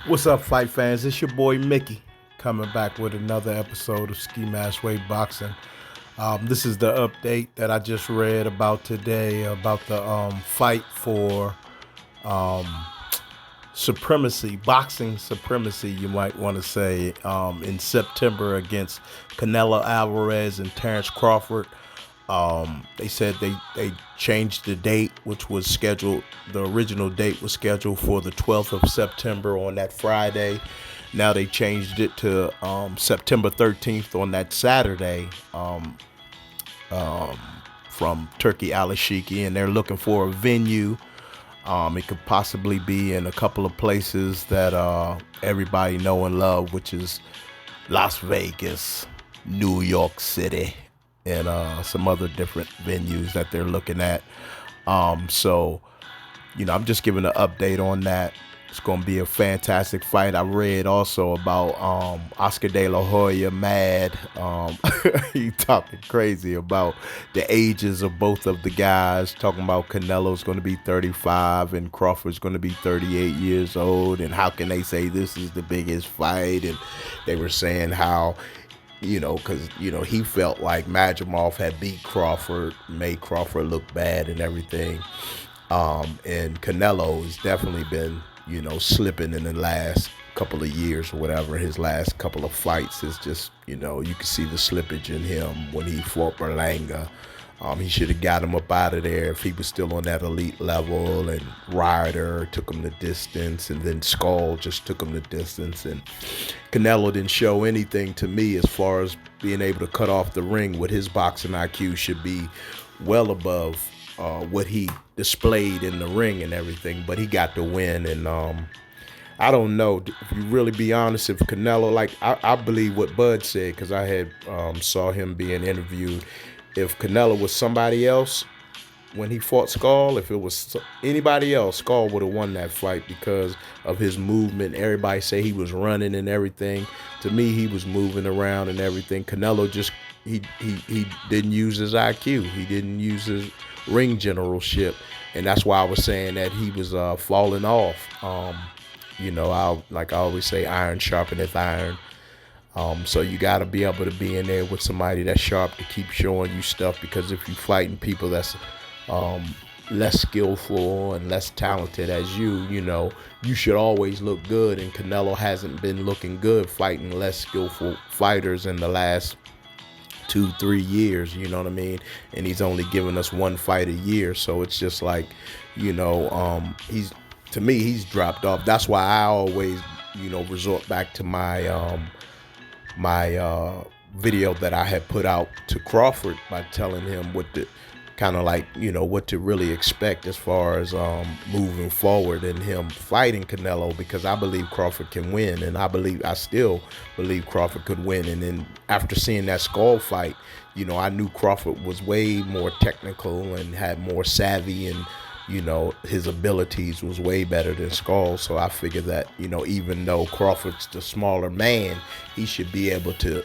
What's up, fight fans? It's your boy Miki coming back with another episode of Ski Mask Weight Boxing. This is the update that I just read about today about the fight for supremacy, boxing supremacy, you might want to say, in September against Canelo Alvarez and Terrence Crawford. They said they changed the date, which was scheduled. The original date was scheduled for the 12th of September on that Friday. Now they changed it to September 13th on that Saturday from Turkey Alashiki, and they're looking for a venue. It could possibly be in a couple of places that everybody know and love, which is Las Vegas, New York City, and some other different venues that they're looking at. So, I'm just giving an update on that. It's going to be a fantastic fight. I read also about Oscar De La Hoya mad. He talking crazy about the ages of both of the guys, talking about Canelo's going to be 35 and Crawford's going to be 38 years old. And how can they say this is the biggest fight? And they were saying how, because, he felt like Majimov had beat Crawford, made Crawford look bad and everything. And Canelo has definitely been, slipping in the last couple of years or whatever. His last couple of fights is just, you can see the slippage in him when he fought Berlanga. He should have got him up out of there if he was still on that elite level, and Ryder took him the distance, and then Skull just took him the distance. And Canelo didn't show anything to me as far as being able to cut off the ring. With his boxing IQ should be well above what he displayed in the ring and everything, but he got the win. And I don't know, if you really be honest, if Canelo, like I believe what Bud said, because I had saw him being interviewed. If Canelo was somebody else when he fought Skull, if it was anybody else, Skull would have won that fight because of his movement. Everybody say he was running and everything. To me, he was moving around and everything. Canelo just he didn't use his IQ. He didn't use his ring generalship, and that's why I was saying that he was falling off. I always say, iron sharpeneth iron. So you got to be able to be in there with somebody that's sharp to keep showing you stuff, because if you're fighting people that's less skillful and less talented as you should always look good. And Canelo hasn't been looking good fighting less skillful fighters in the last 2-3 years, you know what I mean? And he's only giving us one fight a year. So it's just like, to me, he's dropped off. That's why I always, resort back to my my video that I had put out to Crawford by telling him what to kind of like, what to really expect as far as moving forward and him fighting Canelo, because I believe Crawford can win, and I still believe Crawford could win. And then after seeing that Skull fight, I knew Crawford was way more technical and had more savvy, and his abilities was way better than Skull. So I figured that, even though Crawford's the smaller man, he should be able to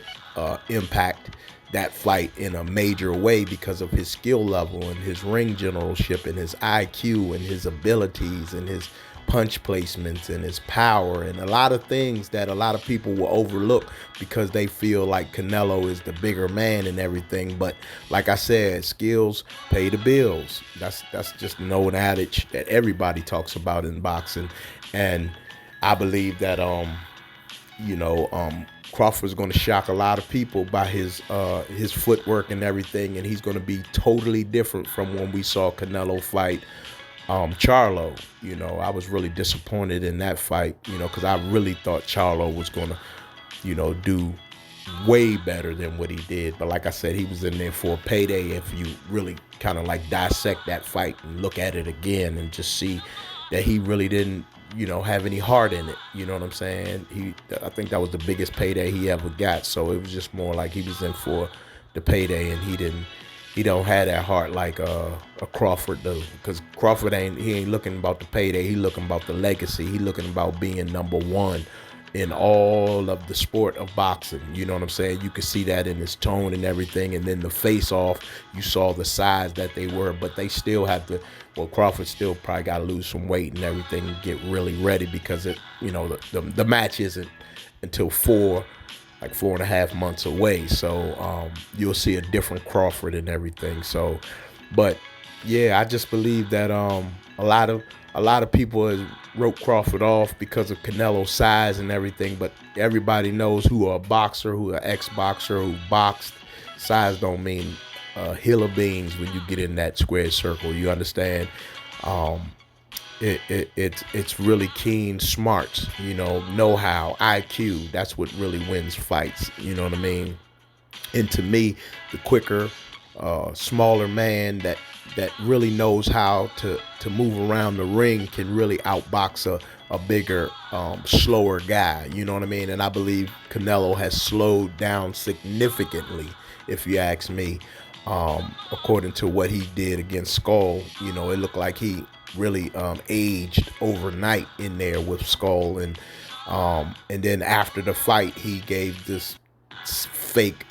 impact that fight in a major way because of his skill level and his ring generalship and his IQ and his abilities and his punch placements and his power, and a lot of things that a lot of people will overlook because they feel like Canelo is the bigger man and everything. But like I said, skills pay the bills. That's just an old adage that everybody talks about in boxing. And I believe that Crawford's going to shock a lot of people by his footwork and everything, and he's going to be totally different from when we saw Canelo fight Charlo. I was really disappointed in that fight, because I really thought Charlo was going to, do way better than what he did. But like I said, he was in there for a payday. If you really kind of like dissect that fight and look at it again and just see that he really didn't, have any heart in it. You know what I'm saying? I think that was the biggest payday he ever got. So it was just more like he was in for the payday, and he don't have that heart like a Crawford does, because Crawford ain't looking about the payday. He looking about the legacy. He looking about being number one, in all of the sport of boxing. You know what I'm saying? You could see that in his tone and everything. And then the face off, you saw the size that they were, but they still have to, well, Crawford still probably got to lose some weight and everything and get really ready, because the match isn't until 4.5 months away. So you'll see a different Crawford and everything. So, but yeah, I just believe that a lot of people has wrote Crawford off because of Canelo's size and everything, but everybody knows who a boxer, who an ex-boxer, who boxed. Size don't mean a hill of beans when you get in that square circle. You understand? It's really keen smarts, know-how, IQ. That's what really wins fights. You know what I mean? And to me, the quicker, smaller man that really knows how to move around the ring can really outbox a bigger, slower guy. You know what I mean? And I believe Canelo has slowed down significantly, if you ask me. According to what he did against Skull, it looked like he really aged overnight in there with Skull. And then after the fight, he gave this fake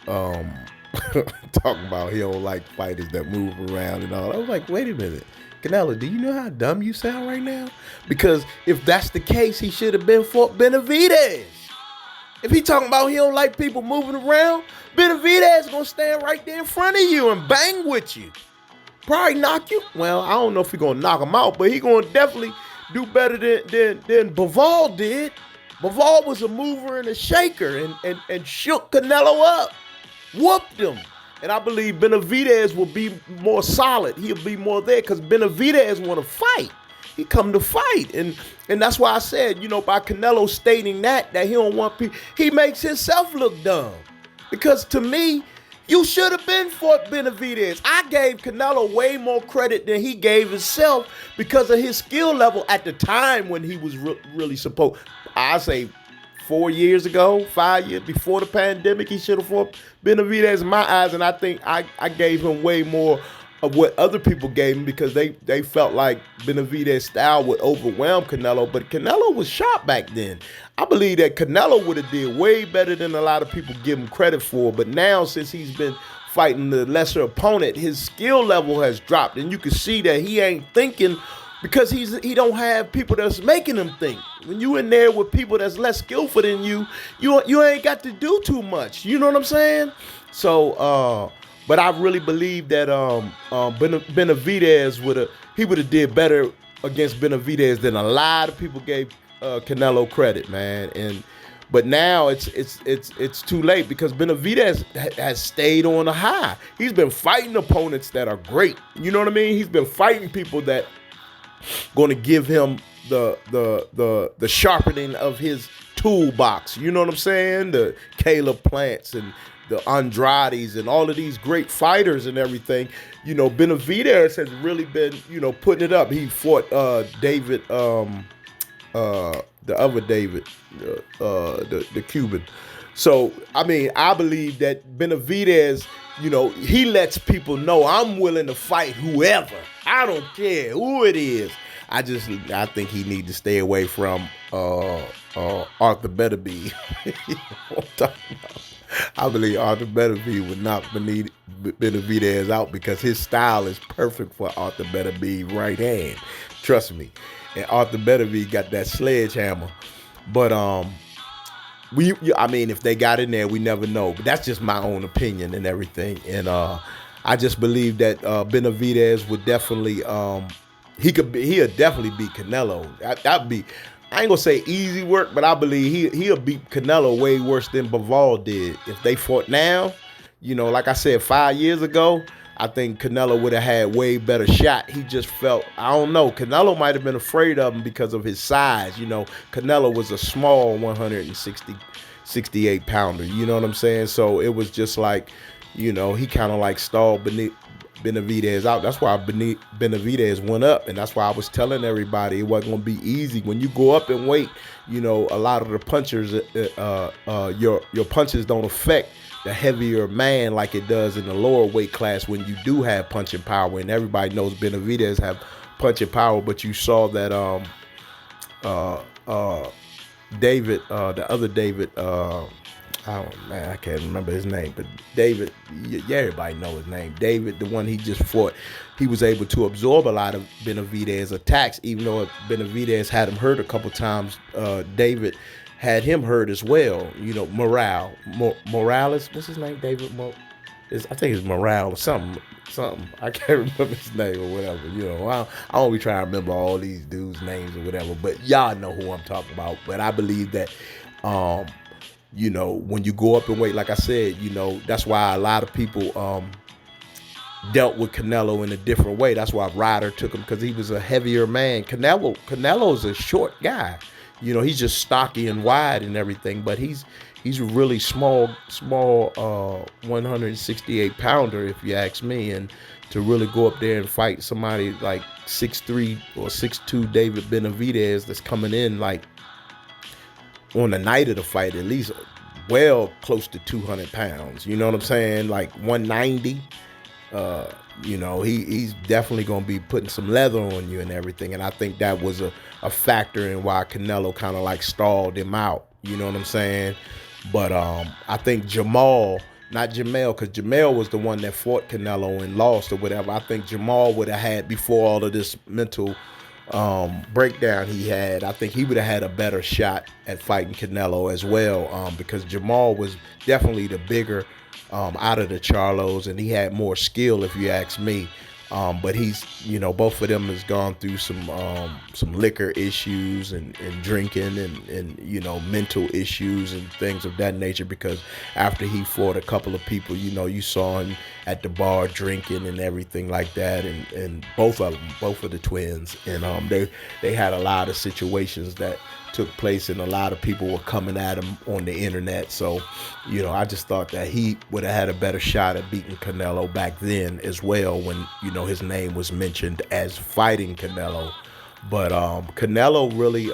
talking about he don't like fighters that move around and all. I was like, wait a minute, Canelo, do you know how dumb you sound right now? Because if that's the case, he should have been fought Benavidez. If he talking about he don't like people moving around, Benavidez gonna stand right there in front of you and bang with you. Probably knock you. Well, I don't know if he gonna knock him out, but he gonna definitely do better than Bivol did. Bivol was a mover and a shaker and shook Canelo up. Whooped him. And I believe Benavidez will be more solid. He'll be more there because Benavidez want to fight. He come to fight. And that's why I said, by Canelo stating that he don't want people, he makes himself look dumb. Because to me, you should have been fought Benavidez. I gave Canelo way more credit than he gave himself because of his skill level at the time when he was really supposed, I say 4 years ago, 5 years before the pandemic, he should have fought Benavidez in my eyes. And I think I gave him way more of what other people gave him because they felt like Benavidez's style would overwhelm Canelo. But Canelo was sharp back then. I believe that Canelo would have did way better than a lot of people give him credit for. But now, since he's been fighting the lesser opponent, his skill level has dropped. And you can see that he ain't thinking because he don't have people that's making him think. When you in there with people that's less skillful than you ain't got to do too much. You know what I'm saying? So, but I really believe that Benavidez would have did better against Benavidez than a lot of people gave Canelo credit, man. But now it's too late because Benavidez has stayed on a high. He's been fighting opponents that are great. You know what I mean? He's been fighting people that going to give him the sharpening of his toolbox. You know what I'm saying? The Caleb Plants and the Andrades and all of these great fighters and everything. Benavidez has really been, putting it up. He fought David, the other David, the Cuban. So, I mean, I believe that Benavidez, he lets people know I'm willing to fight whoever. I don't care who it is. I think he needs to stay away from Arthur Beterbiev. I'm talking about. I believe Arthur Beterbiev would knock Benavidez out because his style is perfect for Arthur Beterbiev right hand. Trust me. And Arthur Beterbiev got that sledgehammer. But if they got in there, we never know. But that's just my own opinion and everything. And I just believe that Benavidez would definitely he'll definitely beat Canelo. That'd be, I ain't gonna say easy work, but I believe he'll beat Canelo way worse than Bivol did. If they fought now, like I said, 5 years ago, I think Canelo would have had way better shot. He just felt, I don't know, Canelo might have been afraid of him because of his size. Canelo was a small 168 pounder. You know what I'm saying? So it was just like, he kind of like stalled Benavidez out. That's why Benavidez went up, and that's why I was telling everybody it wasn't gonna be easy. When you go up in weight, a lot of the punchers, your punches don't affect the heavier man like it does in the lower weight class when you do have punching power. And everybody knows Benavidez have punching power, but you saw that David, the other David, man, I can't remember his name, but David, yeah, everybody know his name. David, the one he just fought, he was able to absorb a lot of Benavidez' attacks, even though Benavidez had him hurt a couple times. David had him hurt as well. Morales, what's his name? I think it's Morale or something. I can't remember his name or whatever. I don't be trying to remember all these dudes' names or whatever, but y'all know who I'm talking about. But I believe that, when you go up in weight, like I said, that's why a lot of people dealt with Canelo in a different way. That's why Ryder took him, because he was a heavier man. Canelo's a short guy. He's just stocky and wide and everything, but he's a really small 168 pounder, if you ask me. And to really go up there and fight somebody like 6'3" or 6'2" David Benavidez, that's coming in like on the night of the fight at least well close to 200 pounds. You know what I'm saying? Like 190. He's definitely going to be putting some leather on you and everything. And I think that was a factor in why Canelo kind of like stalled him out. You know what I'm saying? But I think Jamal, not Jamel, because Jamel was the one that fought Canelo and lost or whatever. I think Jamal would have had, before all of this mental breakdown he had, I think he would have had a better shot at fighting Canelo as well, because Jamal was definitely the bigger out of the Charlos, and he had more skill, if you ask me. But he's, both of them has gone through some liquor issues and drinking and mental issues and things of that nature, because after he fought a couple of people, you saw him at the bar drinking and everything like that, and both of the twins, and they had a lot of situations that took place, and a lot of people were coming at him on the internet. So, I just thought that he would have had a better shot at beating Canelo back then as well, when, his name was mentioned as fighting Canelo. But Canelo really,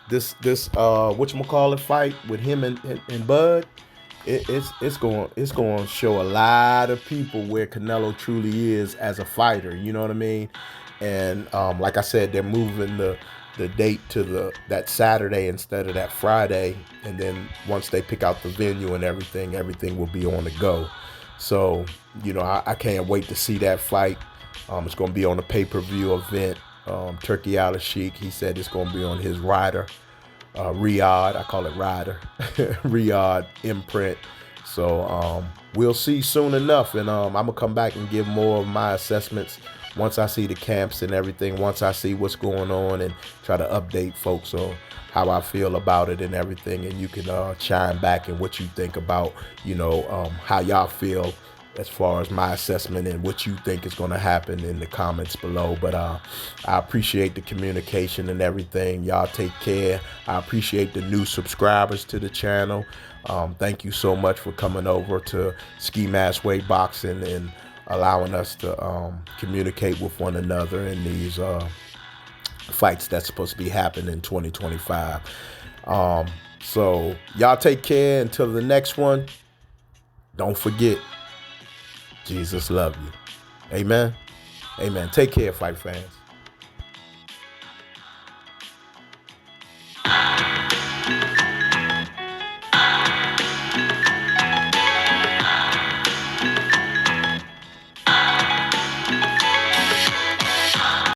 this whatchamacallit fight with him and Bud, it's going to show a lot of people where Canelo truly is as a fighter. You know what I mean? And like I said, they're moving the date to that Saturday instead of that Friday, and then once they pick out the venue and everything will be on the go. So I can't wait to see that fight. It's going to be on a pay-per-view event. Turkey Al-Sheikh, he said it's going to be on his Ryder, Riyadh, I call it Ryder, Riyadh imprint. So we'll see soon enough, and I'm gonna come back and give more of my assessments once I see the camps and everything, once I see what's going on, and try to update folks on how I feel about it and everything. And you can chime back in what you think about, how y'all feel as far as my assessment and what you think is going to happen in the comments below. But I appreciate the communication and everything. Y'all take care. I appreciate the new subscribers to the channel. Thank you so much for coming over to Ski Mask Way Boxing and allowing us to communicate with one another in these fights that's supposed to be happening in 2025. So y'all take care until the next one. Don't forget, Jesus love you. Amen. Amen. Take care, fight fans.